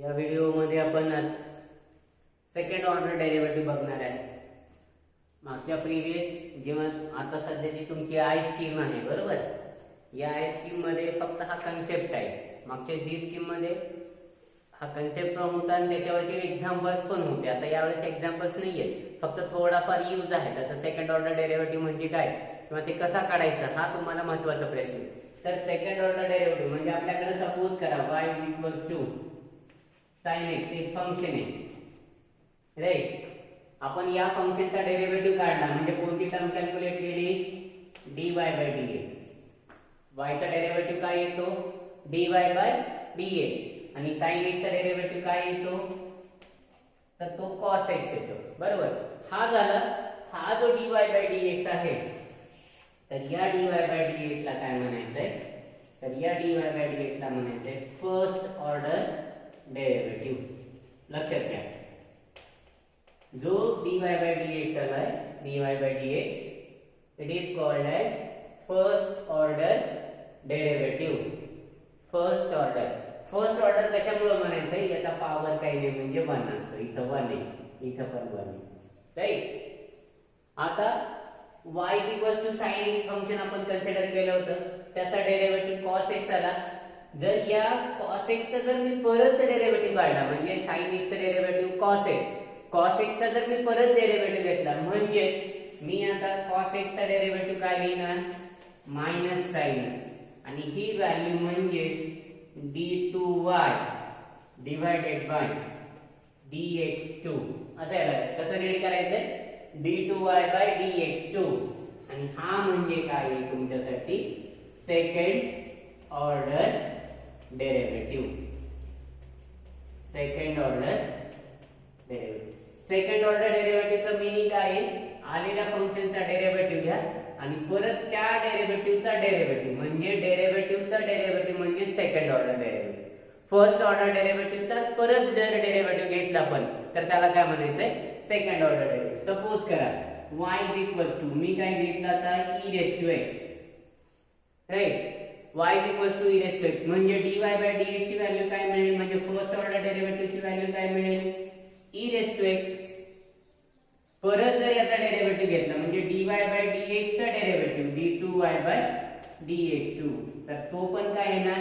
या व्हिडिओमध्ये आपण आज सेकंड ऑर्डर डेरिव्हेटिव्ह बघणार आहे. मागच्या प्रीवियस जेव्हा आता सध्याची तुमची आय स्कीम आहे बरोबर, या आय स्कीम मध्ये फक्त हा कन्सेप्ट आहे. मागच्या जी स्कीम मध्ये हा कन्सेप्ट पण होता आणि त्याच्यावरचे एक्झाम्पल्स पण होते. आता यावेळेस एक्झाम्पल्स नाहीये, फक्त थोडाफार यूज आहे त्याचा. सेकंड ऑर्डर डेरिव्हेटिव्ह म्हणजे काय किंवा ते कसा काढायचा हा तुम्हाला महत्त्वाचा प्रश्न आहे. तर सेकंड ऑर्डर डेरिव्हेटिव्ह म्हणजे आपल्याकडे सपोज करा y sin x एक फंक्शन आहे राईट. आपण या फंक्शनचा डेरिव्हेटिव्ह काढला म्हणजे कोणती टर्म कॅल्क्युलेट केली, dy/dx. y चा डेरिव्हेटिव्ह काय येतो, dy/dx. आणि sin x चा डेरिव्हेटिव्ह काय येतो, तर तो cos x येतो बरोबर. हा झाला हा जो dy/dx आहे. तर या dy/dx ला काय म्हणायचंय, तर या dy/dx ला म्हणायचंय फर्स्ट ऑर्डर डेरिव्हेटिव्ह. लक्षात घ्या, जो dy/dx आलाय, dy/dx it is called as first order derivative. First order कशामुळे म्हणायचंय, याचा पॉवर काही नाही म्हणजे 1 असतो. इथं 1 आहे, इथं पण 1 आहे राईट. आता y sin x फंक्शन आपण कन्सिडर केलं होतं, त्याचा डेरिव्हेटिव्ह cos x आला. जर या cos x चा जर मी परत डेरिव्हेटिव्ह काढला म्हणजे sin x चा डेरिव्हेटिव्ह cos x चा जर मी परत डेरिव्हेटिव्ह घेतला म्हणजे मी आता cos x चा डेरिव्हेटिव्ह काय लिहिणार, मायनस sin x. आणि ही व्हॅल्यू म्हणजे d2y डिवाइडेड बाय dx2 असं याला कसं रीड करायचंय, d2y/dx2. आणि हा म्हणजे काय आहे तुमच्यासाठी second order derivative. Second order डेरिव्हेटिव्हचं मीनिंग काय आहे, आलेल्या फंक्शनचा डेरिव्हेटिव्ह घ्या आणि परत त्या डेरिव्हेटिव्हचा डेरिव्हेटिव्ह म्हणजे डेरिव्हेटिव्हचा डेरिव्हेटिव्ह म्हणजे second order derivative. First order डेरिव्हेटिव्हचा परत जर डेरिव्हेटिव्ह घेतला पण तर त्याला काय म्हणायचंय, सेकंड ऑर्डर डेरिव्हेटिव्ह. सपोज करा y मी काय घेतला आता e⁻x राईट. y e⁻x म्हणजे dy/dx ची व्हॅल्यू काय मिळेल, म्हणजे फर्स्ट ऑर्डर डेरिव्हेटिव्ह ची व्हॅल्यू काय मिळेल, e⁻x. परत जर याचा डेरिव्हेटिव्ह घेतला म्हणजे dy/dx चा डेरिव्हेटिव्ह d2y/dx2 तर तो पण काय येणार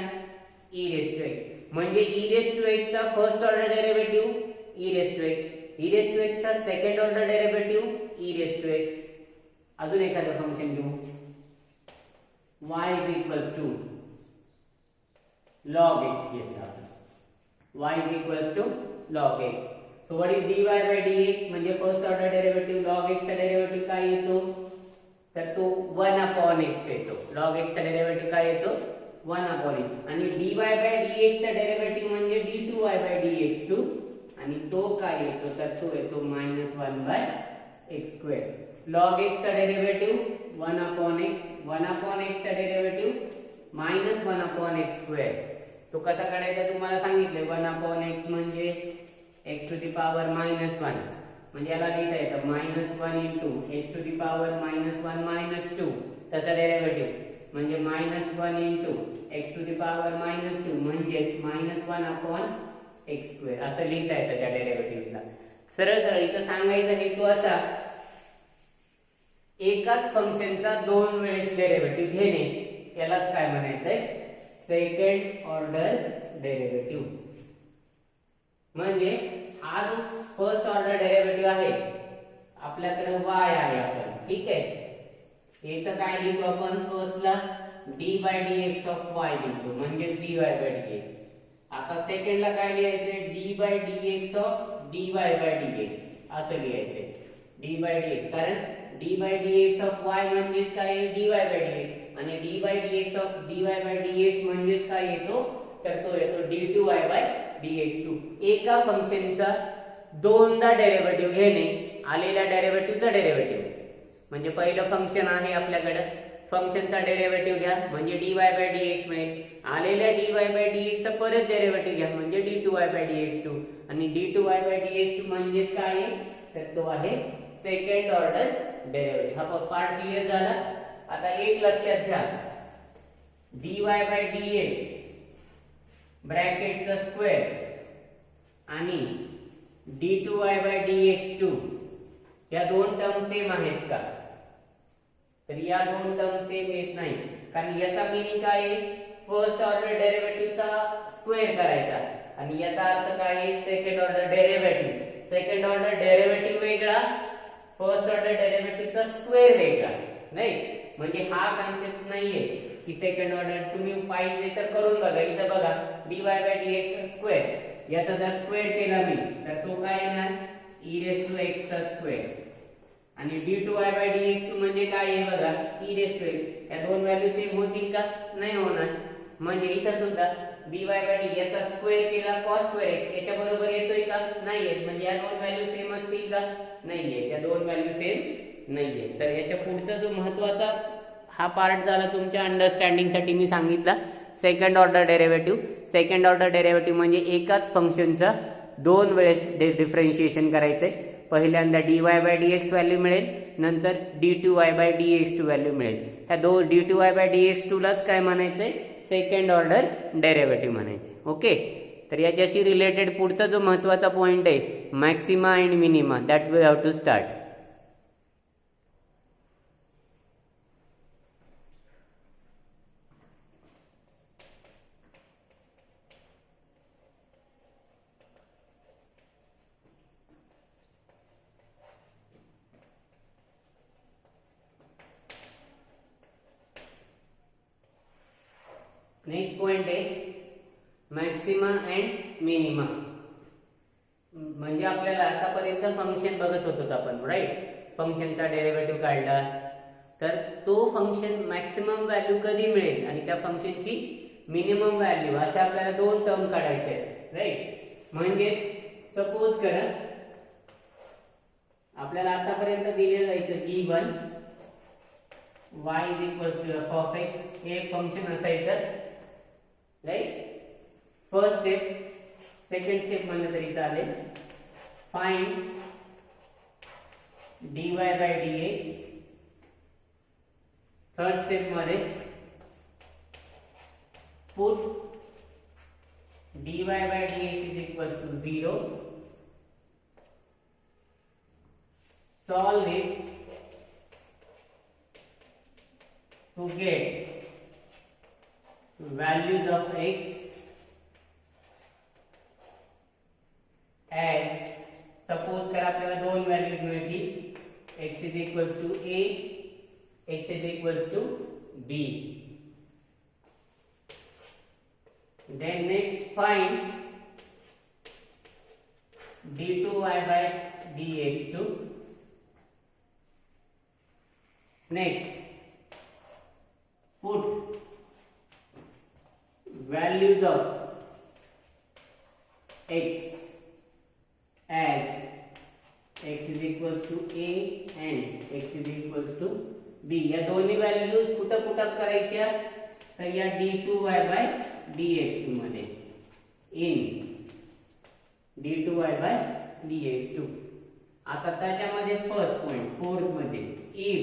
e⁻x. म्हणजे e⁻x चा फर्स्ट ऑर्डर डेरिव्हेटिव्ह e⁻x चा सेकंड ऑर्डर डेरिव्हेटिव्ह e⁻x. अजून एखादं फंक्शन घेऊ, y log x घेतला, y log x. So what is dy/dx म्हणजे first order derivative. log x चा डेरिव्हेटिव्ह काय येतो, तर तो 1/x येतो. log x चा डेरिव्हेटिव्ह काय येतो, 1/x. आणि dy/dx चा डेरिव्हेटिव्ह म्हणजे d2y/dx2 आणि तो काय येतो, तर तो येतो -1/x². log x चा डेरिव्हेटिव्ह 1/x, 1/x चा डेरिव्हेटिव्ह -1/x². तो कसा काढायचा तुम्हाला सांगितले. 1/x म्हणजे x टू द पॉवर -1 म्हणजे याला लिहिता येतं -1 * x टू द पॉवर -1 - 2 त्याचा डेरिव्हेटिव्ह म्हणजे -1 * x टू द पॉवर -2 म्हणजे -1/x² असं लिहिता येतं त्या डेरिव्हेटिव्हला. सरळ इथं सांगायचा हेतू असा, एकाच फंक्शनचा दोन वेळेस डेरिव्हेटिव्ह घेणे यालाच काय म्हणायचंय, सेकंड ऑर्डर डेरिव्हेटिव्ह. म्हणजे हा जो फर्स्ट ऑर्डर डेरिव्हेटिव्ह आहे आपल्याकडे y आहे आपण ठीक आहे. इथं काय लिहितो आपण, फर्स्टला d/dx ऑफ y लिहितो म्हणजे dy/dx. आता सेकंडला काय लिहायचंय, d/dx ऑफ dy/dx असं लिहायचंय d/dx. कारण d/dx ऑफ y म्हणजेच काय dy/dx आणि d/dx ऑफ dy/dx म्हणजेच काय येतो, तर तो येतो d2y/dx2. एका फंक्शनचा दोनदा डेरिव्हेटिव्ह घेणे, आलेल्या डेरिव्हेटिव्हचा डेरिव्हेटिव्ह म्हणजे पहिलं फंक्शन आहे आपल्याकडे, फंक्शनचा डेरिव्हेटिव्ह घ्या म्हणजे dy/dx मिळेल. आलेल्या dy/dx चा परत डेरिव्हेटिव्ह घ्या म्हणजे d2y/dx2 आणि d2y/dx2 म्हणजे काय आहे, तर तो आहे सेकंड ऑर्डर डेरिव्हेटिव्ह. हा पार्ट क्लियर झाला. आता एक लक्षात घ्या, dy/dx ब्रॅकेटचा स्क्वेअर आणि d2y/dx2 या दोन टर्म सेम आहेत का? तर या दोन टर्म सेम येत नाही, कारण याचा मिनिंग काय आहे? फर्स्ट ऑर्डर डेरिव्हेटिव्हचा स्क्वेअर करायचा, आणि याचा अर्थ काय आहे? Second order derivative. Second order derivative वेगळा, फर्स्ट ऑर्डर डेरिव्हेटिव्हचा स्क्वेअर वेगळा, नाही? म्हणजे हा कन्सेप्ट नाहीये की सेकंड ऑर्डर. तुम्ही पाहिजे तर करून बघा. इथं बघा dy/dx स्क्वेअर, याचा जर स्क्वेअर केला मी तर तो काय येणार? e⁻x चा स्क्वेअर. आणि d2y/dx2 म्हणजे काय आहे बघा? e⁻x. या दोन व्हॅल्यू सेम होतील का? नाही होणार. म्हणजे इथं सुद्धा dy/d याचा स्क्वेअर केला cos²x याच्या बरोबर येतोय का? नाही येत. म्हणजे या दोन व्हॅल्यू सेम असतील का? नाहीये. या दोन व्हॅल्यू सेम नाहीये. तर याच्या पुढचा जो महत्त्वाचा हा पार्ट झाला तुमच्या अंडरस्टँडिंग साठी मी सांगितला second order derivative. Second order derivative म्हणजे एकाच फंक्शनचा दोन वेळेस डिफरन्शिएशन करायचंय. पहिल्यांदा dy/dx व्हॅल्यू मिळेल, नंतर d2y/dx2 व्हॅल्यू मिळेल. ह्या d2y/dx2 लाच काय म्हणायचंय? सेकंड ऑर्डर डेरिव्हेटिव्ह म्हणायचे. ओके. तर याच्याशी रिलेटेड पुढचा जो महत्त्वाचा पॉइंट आहे maxima and minima, that we have to start. Next point आहे मॅक्सिमा अँड मिनिमा. म्हणजे आपल्याला आतापर्यंत फंक्शन बघत होतो आपण, राईट? फंक्शनचा डेरिव्हेटिव्ह काढला तर तो फंक्शन मॅक्सिमम व्हॅल्यू कधी मिळेल आणि त्या फंक्शनची मिनिमम व्हॅल्यू, अशा आपल्याला दोन टर्म काढायचे आहेत, राईट? म्हणजे सपोज करा आपल्याला आतापर्यंत दिलेलं जायचं g1 y = f(x) हे फंक्शन असायचं, right? First step. Second step म्हणलं तरी चालेल. Find dy/dx. थर्ड स्टेप मध्ये put dy/dx = 0. Solve this to get values of x as, suppose कर आपल्याला दोन व्हॅल्यूज मिळतील, x = a, x = b. Then next find d2y/dx2. Next put values of x as x = a and x = b. या दोन्ही values कुठं put up करायच्या? तर या d2y/dx2 मध्ये. In d2y/dx2. आता त्याच्यामध्ये फर्स्ट पॉइंट, फोर्थ मध्ये, if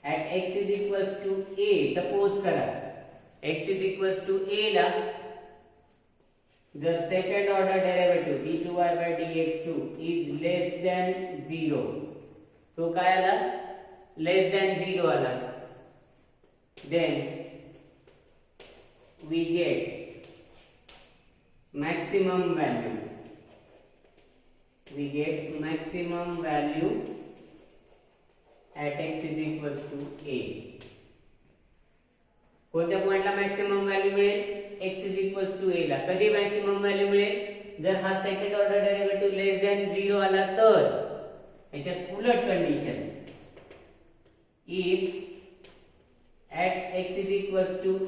at x = a, suppose करा x = a ला जर second order derivative d2y/dx2 is less than 0, तो काय आला? लेस दॅन 0 आला. Then we get maximum value. We get maximum value at x = a. कोणत्या पॉइंटला मॅक्सिमम व्हॅल्यू मिळेल? x = a ला. कधी मॅक्सिमम व्हॅल्यू मिळेल? जर हा सेकंड ऑर्डर डेरिव्हेटिव्ह लेस दॅन 0 आला तर. याच्या उलट condition, if at x =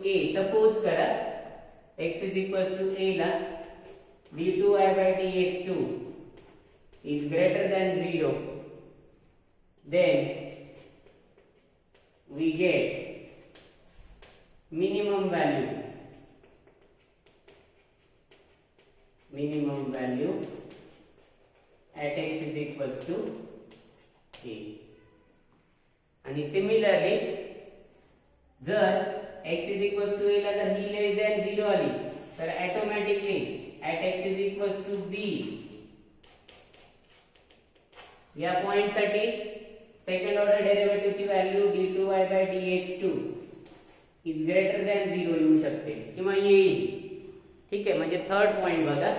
a, suppose करा x = a ला d2y/dx2 is greater than 0, then we get minimum value at x = a. आणि सिमिलरली जर x = a ला जर ही लेस दॅन 0 आली तर automatically at x is equals to b, या point साठी सेकंड ऑर्डर डेरिव्हेटिव्ह ची value d2y by dx2 is greater than 0 येऊ शकते किंवा येईल. ठीक आहे, म्हणजे थर्ड पॉइंट बघा,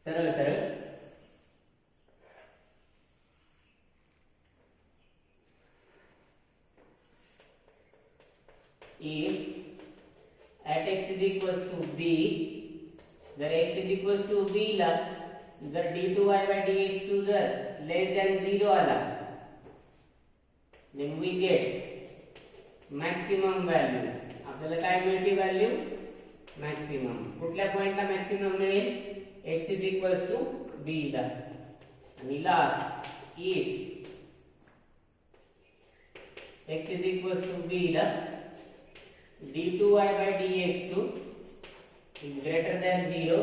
सरळ सरळ if at x is equals to b, जर x is equals to b ला जर d2y by dx2 जर less than 0 आला, then we get maximum value. आपल्याला काय मिळते व्हॅल्यू? मॅक्सिमम. कुठल्या पॉइंटला मॅक्सिमम मिळेल? x is equals to b ला. आणि last if x is equals to b ला d2y by dx2 is greater than 0,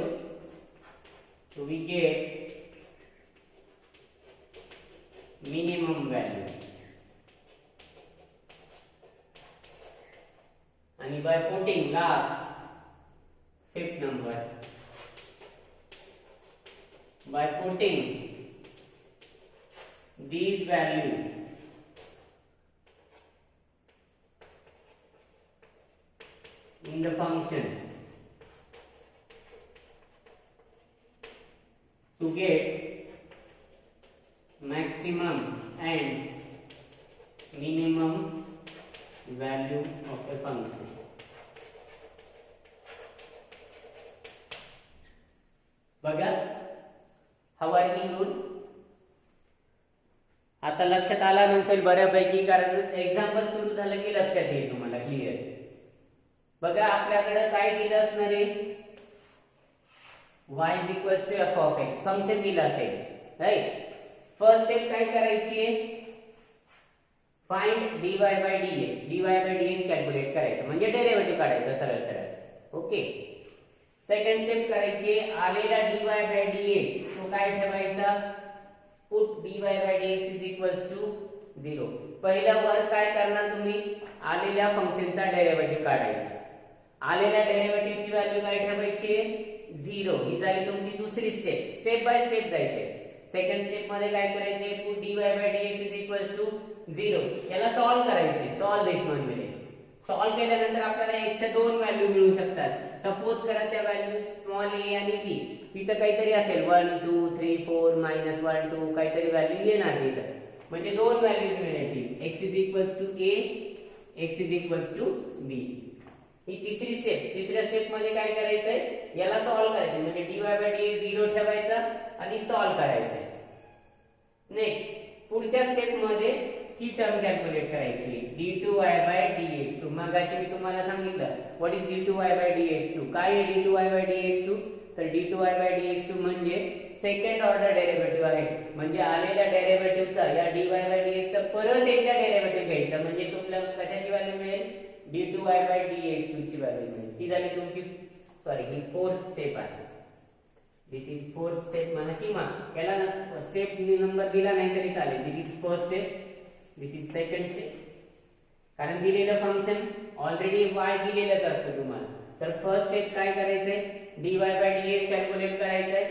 so we get minimum value. And by putting last fifth number, by putting these values in the function to get maximum and minimum value of a function. बघा हा working rule आता लक्षात आला नसेल बऱ्यापैकी, कारण example सुरू झालं की लक्षात येईल तुम्हाला क्लिअर. बघा आपल्याकडे काय दिलं असणार आहे? y is equals to f of x function दिलं असेल, राईट. फर्स्ट स्टेप काय करायची आहे? Find dy by dx, dy by dx calculate करायचं म्हणजे डेरिव्हेटिव्ह काढायचं सरळ सरळ. ओके. सेकंड स्टेप करायची आहे, आलेला dy by dx तो काय ठेवायचा? Put dy by dx is equals to 0. पहिला वर्क काय करणार तुम्ही? आलेल्या फंक्शनचा डेरिव्हेटिव्ह काढायचा. आलेल्या डेरिव्हेटिव्हची व्हॅल्यू काय ठेवायची? 0. ही झाली तुमची दुसरी स्टेप. स्टेप बाय स्टेप जायचे. सेकंड स्टेप मध्ये काय करायचे? Put dy by dx is equals to 0. याला सॉल्व्ह करायचे. सॉल्व्ह दिस मध्ये सॉल्व्ह केल्यानंतर आपल्याला x च्या दोन व्हॅल्यू मिळू शकतात. सपोज करा त्या व्हॅल्यू स्मॉल a आणि b तिथं काहीतरी असेल 1 2 3 4 -1 2 काहीतरी व्हॅल्यू येणार तिथं, म्हणजे दोन व्हॅल्यूज मिळतील. x is equals to a, x is equals to b. ही तिसरी स्टेप. तिसऱ्या स्टेप मध्ये काय करायचंय? याला सॉल्व्ह करायचं म्हणजे dy by dx 0 ठेवायचा आणि सॉल्व्ह करायचंय. नेक्स्ट पुढच्या स्टेप मध्ये ही टर्म कॅल्क्युलेट करायची d2y by dx2. मगाशी मी तुम्हाला सांगितलं what is d2y by dx2. काय आहे d2y by dx2? तर d2y by dx2 म्हणजे सेकंड ऑर्डर डेरिव्हेटिव्ह आहे. म्हणजे आलेल्या डेरिव्हेटिव्हचा या dy by dx चा परत एकदा डेरिव्हेटिव्ह घ्यायचा म्हणजे तुम्हाला कशाची व्हॅल्यू मिळेल? d2y by dx2 ची व्हॅल्यू मिळेल. ही झाली तुमची ही फोर्थ स्टेप आहे. दिस इज फोर्थ स्टेप म्हणा किंवा याला स्टेप नंबर दिला नाही तरी चालेल. This is first step, this is second step. कारण दिलेलं फंक्शन ऑलरेडी y दिलेलंच असतं तुम्हाला. तर फर्स्ट स्टेप काय करायचंय? dy by dx कॅल्क्युलेट करायचंय.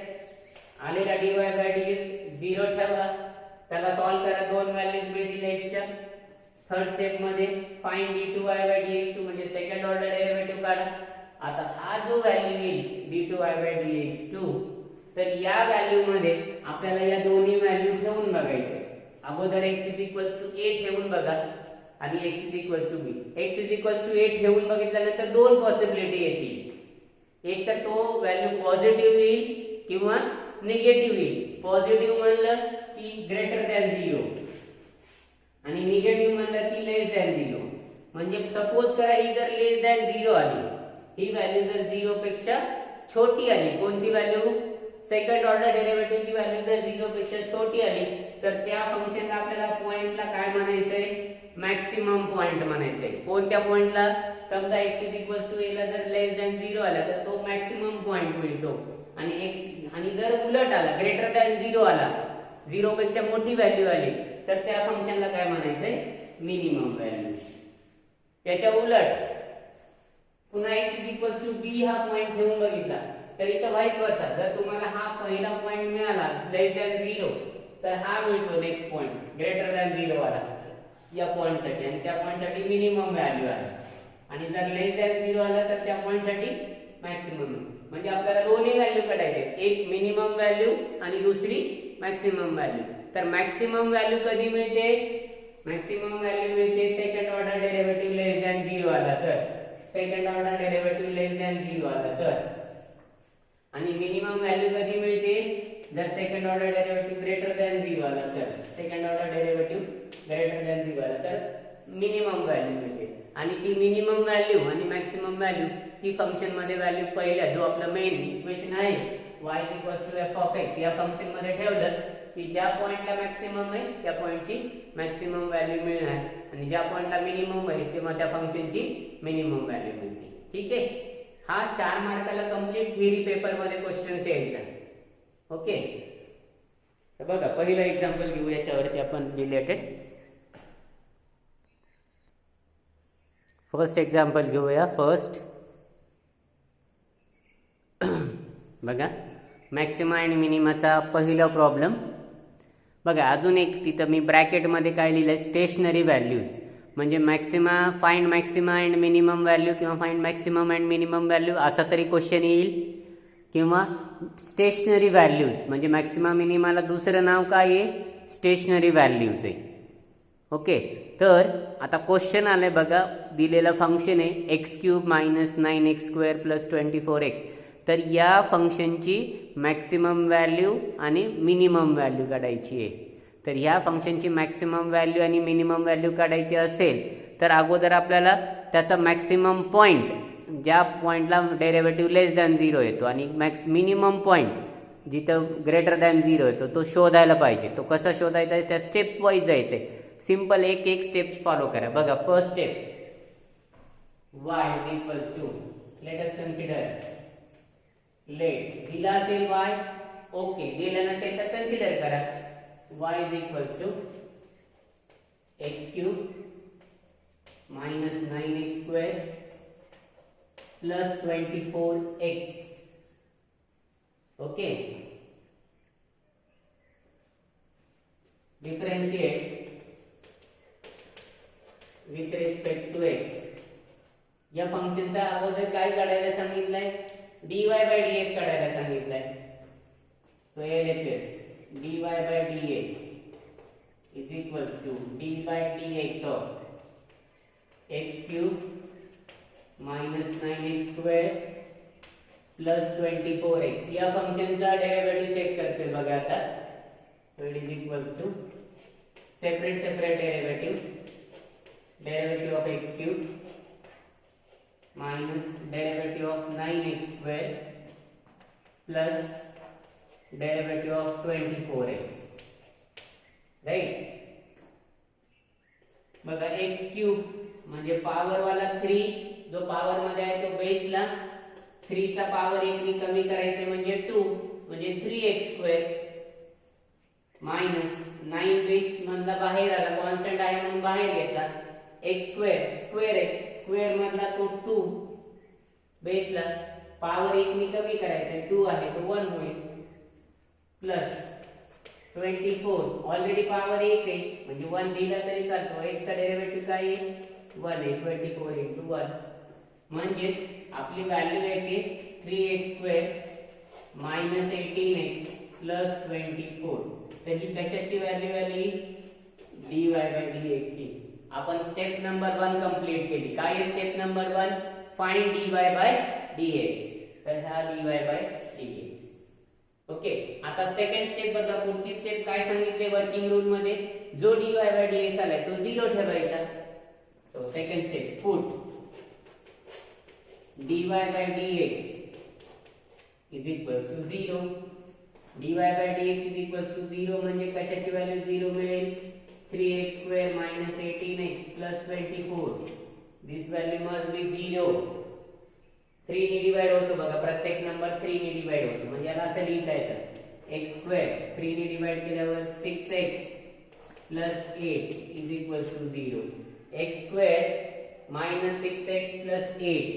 आलेला dy by dx 0 ठेवा, त्याला सॉल्व्ह करा, दोन व्हॅल्यूज मिळतील x च्या. थर्ड स्टेप मध्ये फाइंड d2y by dx2 म्हणजे सेकंड ऑर्डर डेरिव्हेटिव्ह काढा. आता हा जो व्हॅल्यू येईल d2y by dx2 तर या व्हॅल्यू मध्ये आपल्याला या दोन्ही व्हॅल्यू ठेवून बघायचे. अगोदर x is equals to a ठेवून बघा आणि x is equals to b. x is equals to a ठेवून बघितल्यानंतर दोन पॉसिबिलिटी येतील. एक तर तो व्हॅल्यू पॉझिटिव्ह येईल किंवा निगेटिव्ह येईल. पॉझिटिव्ह म्हणलं की ग्रेटर दॅन 0 आणि निगेटिव्ह म्हणलं की लेस दॅन 0. म्हणजे सपोज करा ही जर लेस दॅन 0 आली, ही व्हॅल्यू जर 0 पेक्षा छोटी आली, कोणती व्हॅल्यू? सेकंड ऑर्डर डेरिव्हेटिव्हची व्हॅल्यू जर 0 पेक्षा छोटी आली तर त्या फंक्शनला आपल्याला पॉइंटला काय म्हणायचंय? मॅक्सिमम पॉइंट म्हणायचंय. कोणत्या पॉइंटला? समजा x is equals to a ला जर लेस दॅन 0 आला तर तो मॅक्सिमम पॉइंट मिळतो आणि x आणि जर उलट आला ग्रेटर दॅन 0 आला, 0 पेक्षा मोठी व्हॅल्यू आली तर त्या फंक्शनला काय म्हणायचंय? Minimum value. त्याच्या उलट पुन्हा x is equals to b हा पॉइंट ठेवून बघितला तर इथं व्हाईस वर्सा, जर तुम्हाला हा पहिला पॉइंट मिळाला लेस दॅन 0 तर हा मिळतो नेक्स्ट पॉइंट ग्रेटर दॅन 0 वाला या पॉइंट साठी, आणि त्या पॉइंट साठी मिनिमम व्हॅल्यू आहे, आणि जर लेस दॅन 0 आला तर त्या पॉइंट साठी मॅक्सिमम. म्हणजे आपल्याला दोन्ही व्हॅल्यू काढायचे, एक मिनिमम व्हॅल्यू आणि दुसरी मॅक्सिमम व्हॅल्यू. तर मॅक्सिमम व्हॅल्यू कधी मिळते? मॅक्सिमम व्हॅल्यू मिळते सेकंड ऑर्डर डेरिव्हेटिव्ह लेस दॅन 0 आला तर, सेकंड ऑर्डर डेरिव्हेटिव्ह लेस दॅन 0 आला तर. आणि मिनिमम व्हॅल्यू कधी मिळते? जर second order derivative greater than 0 आला तर, second order derivative greater than 0 आला तर मिनिमम व्हॅल्यू मिळते. आणि ती मिनिमम व्हॅल्यू आणि मॅक्सिमम व्हॅल्यू ती फंक्शन मध्ये व्हॅल्यू पहिल्या जो आपला मेन इक्वेशन आहे y f of x या फंक्शन मध्ये ठेवलं की ज्या पॉइंटला मॅक्सिमम आहे त्या पॉइंटची मॅक्सिमम व्हॅल्यू मिळणार, आणि ज्या पॉइंटला मिनिमम आहे तेव्हा त्या फंक्शनची मिनिमम व्हॅल्यू मिळते. ठीक आहे, हा 4 मार्काला कंप्लीट थिअरी पेपर मध्ये क्वेश्चन्स यायचा. ओके, तर बघा पहिलं एक्झाम्पल घेऊ याच्यावरती आपण रिलेटेड. फर्स्ट एक्झाम्पल घेऊया. फर्स्ट बघा मॅक्सिमा आणि मिनिमाचा पहिला प्रॉब्लेम. बघा अजून एक तिथं मी ब्रॅकेटमध्ये काय लिहिलंय, स्टेशनरी व्हॅल्यूज. म्हणजे maxima, find maxima and minimum value किंवा find maximum and minimum value असा तरी क्वेश्चन येईल, किंवा स्टेशनरी व्हॅल्यूज म्हणजे मॅक्सिमा मिनिमाला दुसरं नाव काय आहे? स्टेशनरी व्हॅल्यूज आहे. ओके, तर आता क्वेश्चन आलंय बघा, दिलेलं फंक्शन आहे x³ - 9x² + 24x. तर या फंक्शनची मॅक्सिमम व्हॅल्यू आणि मिनिमम व्हॅल्यू काढायची आहे. तर ह्या फंक्शनची मॅक्सिमम व्हॅल्यू आणि मिनिमम व्हॅल्यू काढायची असेल तर अगोदर आपल्याला त्याचा मॅक्सिमम पॉइंट, ज्या पॉइंटला डेरिव्हेटिव्ह लेस दॅन 0 येतो, आणि मिनिमम पॉइंट जिथं ग्रेटर दॅन 0 येतो तो शोधायला पाहिजे. तो कसा शोधायचा आहे? त्या स्टेप वाईज जायचंय. सिंपल एक एक स्टेप्स फॉलो करा. बघा first step, y = let us consider, let दिला असेल y, ओके, दिलं नसेल तर कन्सिडर करा. y = x³ - 9x² + 24x. Okay, differentiate with respect to x. या फंक्शनचा अगोदर काय काढायला सांगितलंय? dy/dx काढायला सांगितलंय. So LHS dy/dx is equals to d/dx of x³ - 9x² + 24x. या फंक्शनचा डेरिव्हेटिव्ह चेक करते बघा आता. So it is equals to separate derivative of x³ minus derivative of 9x² plus derivative of 24x. Right, बघा x³ म्हणजे power वाला 3, जो power मध्ये आहे तो बेसला 3 चा पॉवर 1 नी कमी करायचे म्हणजे 2, म्हणजे 3x² मायनस 9 बेस मधला बाहेर आला, कॉन्स्टंट आहे म्हणून बाहेर घेतला. x² स्क्वेअर आहे, स्क्वेअर मधला तो 2 बेसला पॉवर 1 नी कमी करायचा, 2 आहे तो 1 होईल, प्लस 24 ऑलरेडी पॉवर 1 आहे म्हणजे 1 दिला तरी चालतो. x चा डेरिव्हेटिव्ह काय आहे? 1 आहे. 24 * 1 म्हणजे आपली व्हॅल्यू येते 3x² - 18x + 24. तर ही कशाची व्हॅल्यू आली? dy/dx ची. आपण स्टेप नंबर 1 कंप्लीट केली. काय आहे स्टेप नंबर 1? Find dy/dx. तर हा dy/dx. ओके, आता सेकंड स्टेप बघा. पुढची स्टेप काय सांगितले वर्किंग रूल मध्ये? जो dy/dx आलाय तो 0 ठेवायचा. तो second step, put dy/dx is equals to 0. dy/dx is equals to 0 म्हणजे कशाची व्हॅल्यू 0 मिळेल? 3x² - 18x + 24. This value must be 0. 3 ने डिवाइड होतो बघा, प्रत्येक नंबर 3 ने डिवाइड होतो म्हणजे याला असं लिहिता येतं x² 3 ने डिवाइड केल्यावर 6x + 8 is equals to 0. x² - 6x + 8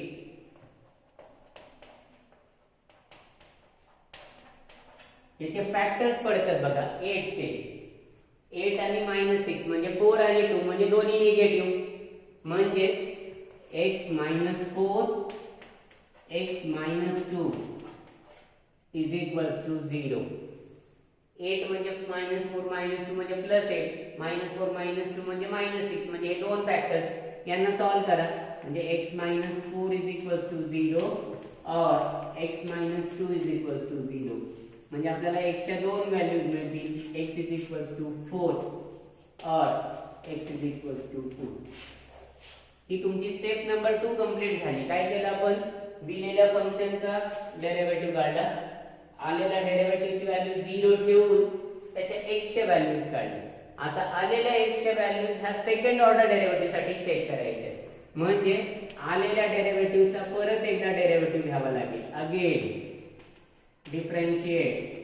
याचे फॅक्टर्स पडतात बघा 8 चे. 8 आणि -6 म्हणजे 4 आणि 2 म्हणजे दोन्ही निगेटिव्ह. म्हणजे x - 4 x - 2 is equals to 0. 8 म्हणजे -4 -2 म्हणजे +8, -4 -2 म्हणजे -6 म्हणजे हे दोन फॅक्टर्स यांना सॉल्व करा. म्हणजे x - 4 इज इक्वल्स टू 0 और x - 2 इज इक्वल्स टू 0. म्हणजे आपल्याला x च्या दोन व्हॅल्यूज मिळतील. x इज इक्वल्स टू 4 और x इज इक्वल्स टू 2. ही तुमची स्टेप नंबर 2 कंप्लीट झाली. काय केलं आपण? दिलेल्या फंक्शनचा डेरिव्हेटिव्ह काढला. आलेल्या डेरिव्हेटिव्हची व्हॅल्यू 0 ठेवून त्याच्या x च्या व्हॅल्यूज काढल्या. आता आलेल्या x च्या व्हॅल्यूज ह्या सेकंड ऑर्डर डेरिव्हेटिव्ह साठी चेक करायचे. म्हणजे आलेल्या डेरिव्हेटिव्हचा परत एकदा डेरिव्हेटिव्ह घ्यावा लागेल. Again differentiate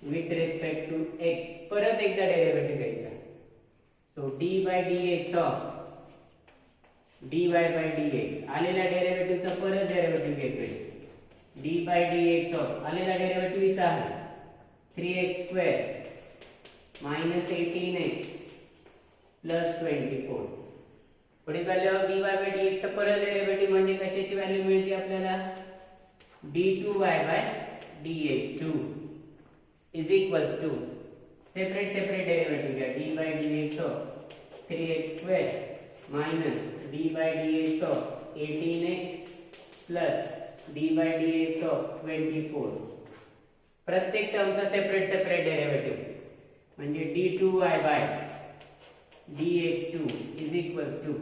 with respect to x. परत एकदा डेरिव्हेटिव्ह घ्यायचा. So d/dx of dy/dx. आलेल्या डेरिव्हेटिव्हचा परत डेरिव्हेटिव्ह घेतोय. d/dx ऑफ आलेला डेरिव्हेटिव्ह इथं आहे 3x² - 18x + 24. पुढील व्हॅल्यू ऑफ dy/dx चा परत डेरिव्हेटिव्ह म्हणजे कशाची व्हॅल्यू मिळते आपल्याला? d2y/dx2 is equals to separate derivative घ्या. d/dx of 3x² - d/dx of 18x + d/dx of 24. प्रत्येक टर्मचा सेपरेट डेरिव्हेटिव्ह म्हणजे d2y/dx2 is equals to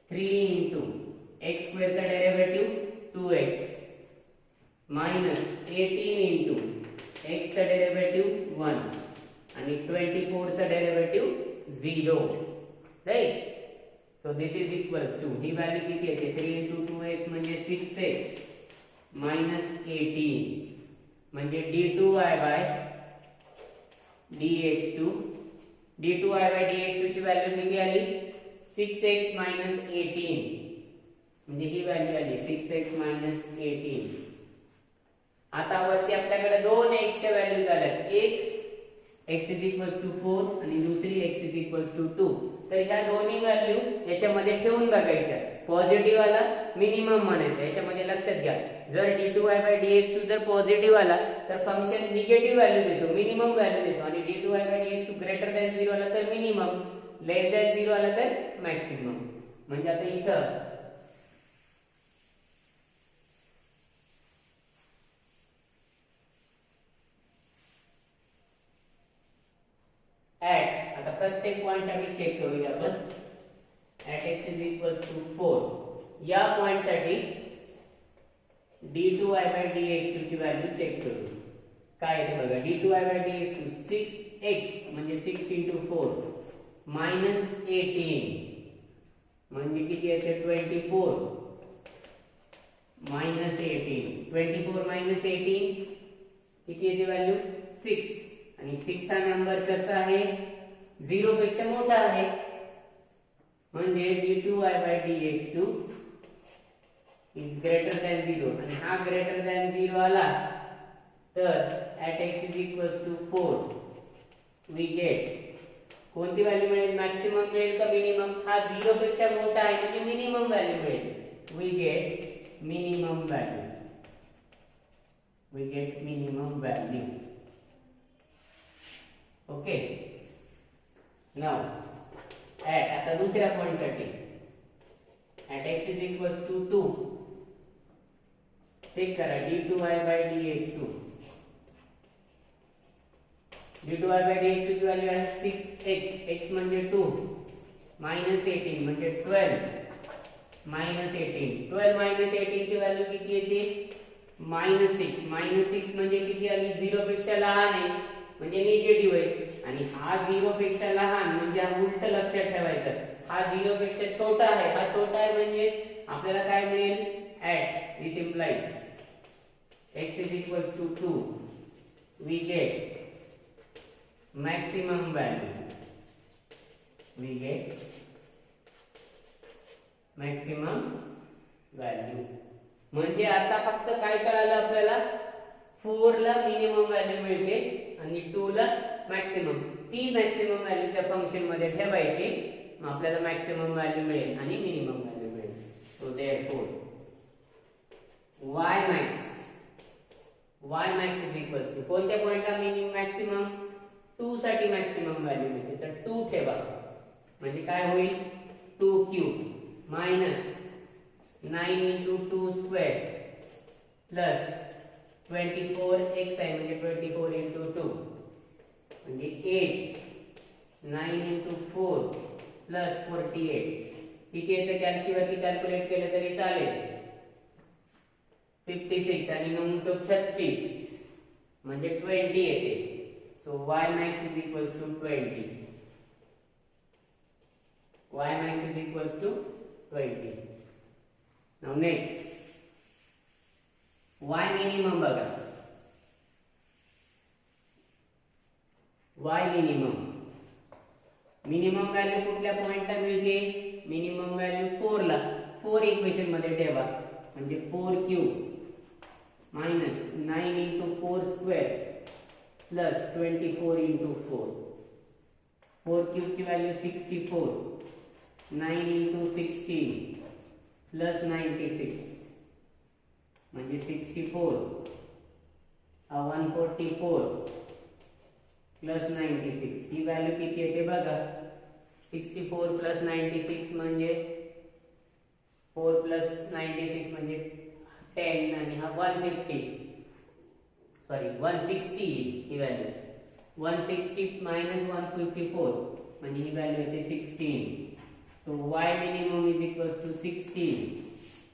3 * x² चा डेरिव्हेटिव्ह 2x मायनस 18 * x चा डेरिव्हेटिव्ह 1 आणि 24 चा derivative 0. Right. So this is equals to ही value किती येते? 3 * 2x म्हणजे 6x minus 18 म्हणजे d2y/dx2 ची व्हॅल्यू किती आली? 6x - 18 म्हणजे ही व्हॅल्यू आली 6x - 18. आता वरती आपल्याकडे दोन x च्या व्हॅल्यूज आल्यात. एक x = 4 आणि दुसरी x = 2. तर ह्या दोन्ही व्हॅल्यू याच्यामध्ये ठेवून बघायच्या. पॉझिटिव्ह आला मिनिमम म्हणायचं. याच्यामध्ये लक्षात घ्या, जर d2y/dx2 जर पॉझिटिव्ह आला तर फंक्शन निगेटिव्ह व्हॅल्यू देतो, मिनिमम व्हॅल्यू देतो. आणि d2y/dx2 ग्रेटर दॅन 0 आला तर मिनिमम, लेस दॅन 0 आला तर मॅक्सिमम. म्हणजे आता इथं आता प्रत्येक पॉइंट साठी चेक करूया आपण. at x = 4 या पॉइंट साठी d2y/dx2 ची व्हॅल्यू चेक करू. काय आहे ते बघा. d2y/dx2 6x म्हणजे 6 * 4 -18 म्हणजे किती येते? 24 -18 24 - 18 किती येते व्हॅल्यू? 6. आणि 6 हा नंबर कसा आहे? 0 पेक्षा मोठा आहे. म्हणजे d2y/dx2 इज ग्रेटर दॅन 0 आणि हा ग्रेटर दॅन 0 आला तर at x = 4 वी गेट कोणती व्हॅल्यू मिळेल? मॅक्सिमम मिळेल का मिनिमम? हा 0 पेक्षा मोठा आहे म्हणजे मिनिमम व्हॅल्यू मिळेल. We get minimum value. Okay. Now आता दुसऱ्या पॉइंट साठी at x = 2 चेक करा. d2y/dx2 ची व्हॅल्यू आहे 6x. x म्हणजे 2 -18 म्हणजे 12 -18 ची व्हॅल्यू किती येते? -6 म्हणजे किती आली? 0 पेक्षा लहान आहे म्हणजे निगेटिव्ह आहे. आणि हा 0 पेक्षा लहान म्हणजे हा उलट लक्षात ठेवायचं. हा 0 पेक्षा छोटा आहे. हा छोटा आहे म्हणजे आपल्याला काय मिळेल? at this implies x = 2 we get maximum value. म्हणजे आता फक्त काय कळालं आपल्याला? 4 ला मिनिमम व्हॅल्यू मिळते आणि 2 ला मॅक्सिमम. ती मॅक्सिमम व्हॅल्यू त्या फंक्शन मध्ये ठेवायची, मग आपल्याला मॅक्सिमम व्हॅल्यू मिळेल आणि मिनिमम व्हॅल्यू मिळेल. So therefore y max is equals to कोणत्या पॉइंटला मिनिमम मॅक्सिमम 2 साठी मॅक्सिमम व्हॅल्यू मिळते तर 2 ठेवा. म्हणजे काय होईल 2 cube minus 9 into 2 square plus 24 xi म्हणजे 24 into 2 म्हणजे 8 9 into 4 प्लस 48. किती येतं कॅल्सीवरती कॅल्क्युलेट केलं तरी चालेल. 56 आणि 9 चौक 36 म्हणजे 20 येते. So y max is equals to 20. y max is equals to 20. Now next y minimum बघा. y मिनिमम व्हॅल्यू कुठल्या पॉइंटला मिळते, मिनिमम व्हॅल्यू 4 ला. 4 इक्वेशन मध्ये ठेवा म्हणजे 4 cube minus 9 into 4 square plus 24 into 4. 4 cube ची व्हॅल्यू 64. 9 into 16 प्लस 96 म्हणजे 64. 144 प्लस 96. ही व्हॅल्यू किती येते बघा. 64 प्लस 96 म्हणजे 4 प्लस 96 म्हणजे 10 आणि हा 150 सॉरी 160 ही व्हॅल्यू. 160 मायनस 154 म्हणजे ही व्हॅल्यू येते 16. So y minimum is equals to 16.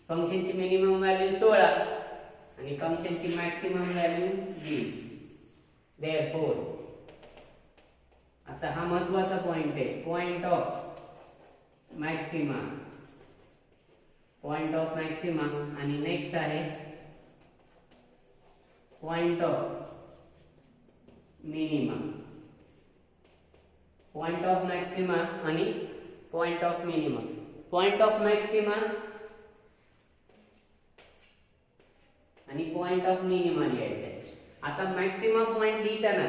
फंक्शनची मिनिमम व्हॅल्यू 16 आणि फंक्शनची मॅक्सिमम व्हॅल्यू 20. देअरफॉर आता हा महत्त्वाचा पॉइंट आहे, पॉइंट ऑफ मॅक्सिमा आणि नेक्स्ट आहे point of minima. Point of maxima आणि point of minima. Point of maxima आणि पॉइंट ऑफ मिनिमा लिहायचं आहे. आता मॅक्सिमा पॉइंट लिहिताना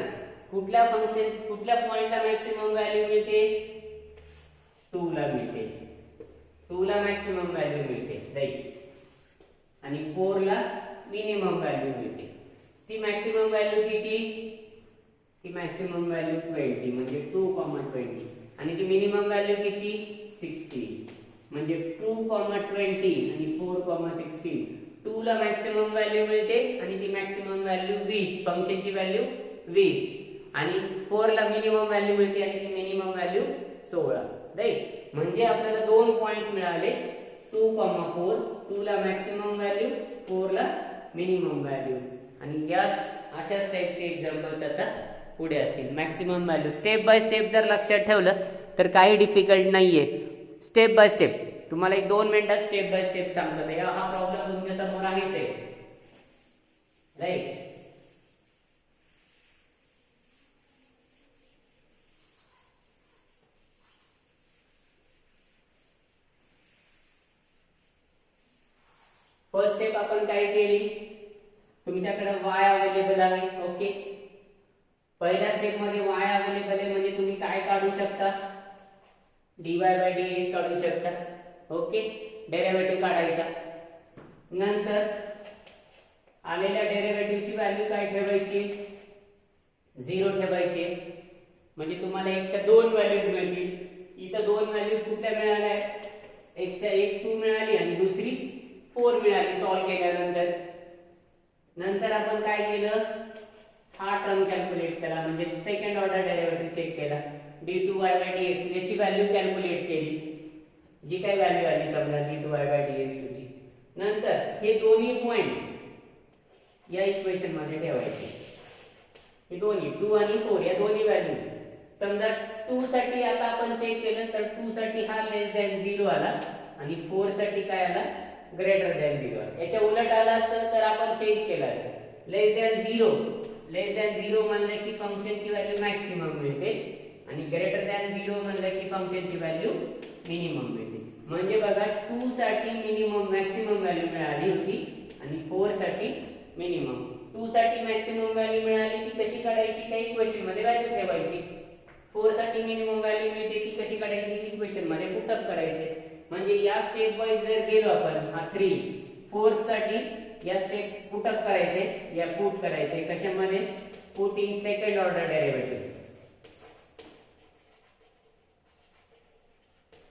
कुठल्या पॉइंटला मॅक्सिमम व्हॅल्यू मिळते 2 ला मिळते. 2 ला मॅक्सिमम व्हॅल्यू मिळते राईट आणि 4 ला मिनिमम व्हॅल्यू मिळते. ती मॅक्सिमम व्हॅल्यू किती, ती मॅक्सिमम व्हॅल्यू 20 म्हणजे 2,20 आणि ती मिनिमम व्हॅल्यू किती 60 म्हणजे 2,20 आणि 4,16. 2 ला मॅक्सिमम व्हॅल्यू मिळते आणि ती मॅक्सिमम व्हॅल्यू 20, फंक्शनची व्हॅल्यू 20 आणि 4 ला मिनिमम व्हॅल्यू मिळते आणि ती मिनिमम व्हॅल्यू 16 राईट. म्हणजे आपल्याला दोन पॉइंट्स मिळाले 2,4. 2 ला मॅक्सिमम व्हॅल्यू 4 ला मिनिमम व्हॅल्यू. आणि याच अशाच टाइपचे एक्झाम्पल्स आता पुढे असतील. Maximum value step by step जर लक्षात ठेवलं तर काही डिफिकल्ट नाहीये. स्टेप बाय स्टेप तुम्हाला 1-2 मिनिटात स्टेप बाय स्टेप सांगतो. हा प्रॉब्लेम तुमच्या समोर आहेच आहे राईट. फर्स्ट स्टेप आपण काय केली, तुमच्याकडे y अवेलेबल आहे. ओके, पहिल्या स्टेप मध्ये y अवेलेबल आहे म्हणजे तुम्ही काय काढू शकता, dy बाय dx काढू शकता. ओके, डेरिव्हेटिव्ह काढायचा. नंतर आलेल्या डेरिव्हेटिव्हची व्हॅल्यू काय ठेवायची 0 ठेवायची. म्हणजे तुम्हाला 102 व्हॅल्यूज मिळतील. इथं 2 व्हॅल्यूज कुठल्या मिळाल्या, 101 2 मिळाली आणि दुसरी 4 मिळाली सॉल्व केल्यानंतर. नंतर आपण काय केलं, हा टर्म कॅल्क्युलेट केला म्हणजे सेकंड ऑर्डर डेरिव्हेटिव्ह चेक केला. d2y dx याची व्हॅल्यू कॅल्क्युलेट केली, जी काय व्हॅल्यू आली समजा d2y dx ची. नंतर हे दोन्ही पॉइंट या इक्वेशन मध्ये ठेवायचे. हे दोन्ही 2 आणि 4 या दोन्ही व्हॅल्यू. समजा 2 साठी आता आपण चेक केलं तर 2 साठी हा लेस दॅन 0 आला आणि 4 साठी काय आला ग्रेटर दॅन 0. याच्या उलट आला असतं तर आपण चेंज केला असतं. लेस दॅन 0 म्हणलं की फंक्शनची व्हॅल्यू मॅक्सिमम मिळते आणि ग्रेटर दॅन 0 म्हणलं की फंक्शनची व्हॅल्यू मिनिमम मिळते. म्हणजे बघा 2 साठी मिनिमम मॅक्सिमम व्हॅल्यू मिळाली होती आणि 4 साठी मिनिमम 2 साठी मॅक्सिमम व्हॅल्यू मिळाली ती कशी काढायची, त्या इक्वेशन मध्ये व्हॅल्यू ठेवायची. 4 साठी मिनिमम व्हॅल्यू मिळते ती कशी काढायची, इक्वेशन मध्ये पुटअप करायचे. म्हणजे या स्टेप वाईज जर गेलो आपण, हा 3 4 साठी या स्टेप पुटअप करायचे, या पुट करायचे कशामध्ये, put in second order derivative.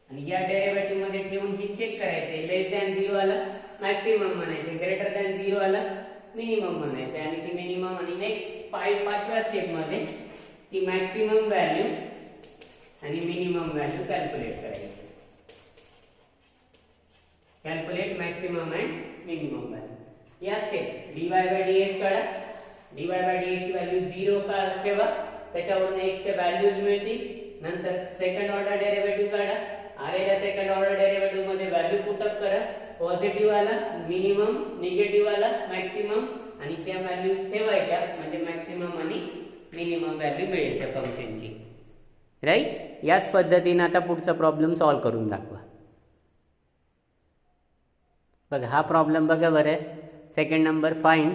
आणि या डेरिव्हेटिव्ह मध्ये ठेवून हे चेक करायचे, लेस दॅन 0 आला मॅक्सिमम म्हणायचे, ग्रेटर दॅन 0 आला मिनिमम म्हणायचे. आणि ती मिनिमम आणि नेक्स्ट पाचव्या स्टेप मध्ये ती मॅक्सिमम व्हॅल्यू आणि मिनिमम व्हॅल्यू कॅल्क्युलेट करायची. Calculate maximum and minimum value. या स्टेप dy by dx काढा, dy by dx ची व्हॅल्यू 0 का ठेवा, त्याच्यावरून x च्या व्हॅल्यूज मिळतील. नंतर सेकंड ऑर्डर डेरिव्हेटिव्ह काढा, आलेल्या सेकंड ऑर्डर डेरिव्हेटिव्ह मध्ये व्हॅल्यू पुटअप करा, पॉझिटिव्ह आला मिनिमम, निगेटिव्ह आला मॅक्सिमम, आणि त्या व्हॅल्यूज ठेवायच्या म्हणजे मॅक्सिमम आणि मिनिमम व्हॅल्यू मिळेल त्या फंक्शनची. राईट. याच पद्धतीने आता पुढचा प्रॉब्लेम सॉल्व्ह करून दाखवा. बघा हा प्रॉब्लेम बघा बरं. Second number, find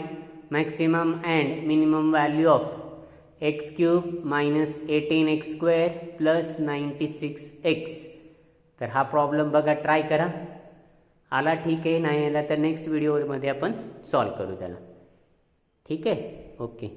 maximum and minimum value of x cube minus 18x square plus 96x. तर हा प्रॉब्लेम बघा, ट्राय करा. आला ठीक आहे, नाही आला तर नेक्स्ट व्हिडिओमध्ये आपण सॉल्व्ह करू त्याला. ठीक आहे, ओके.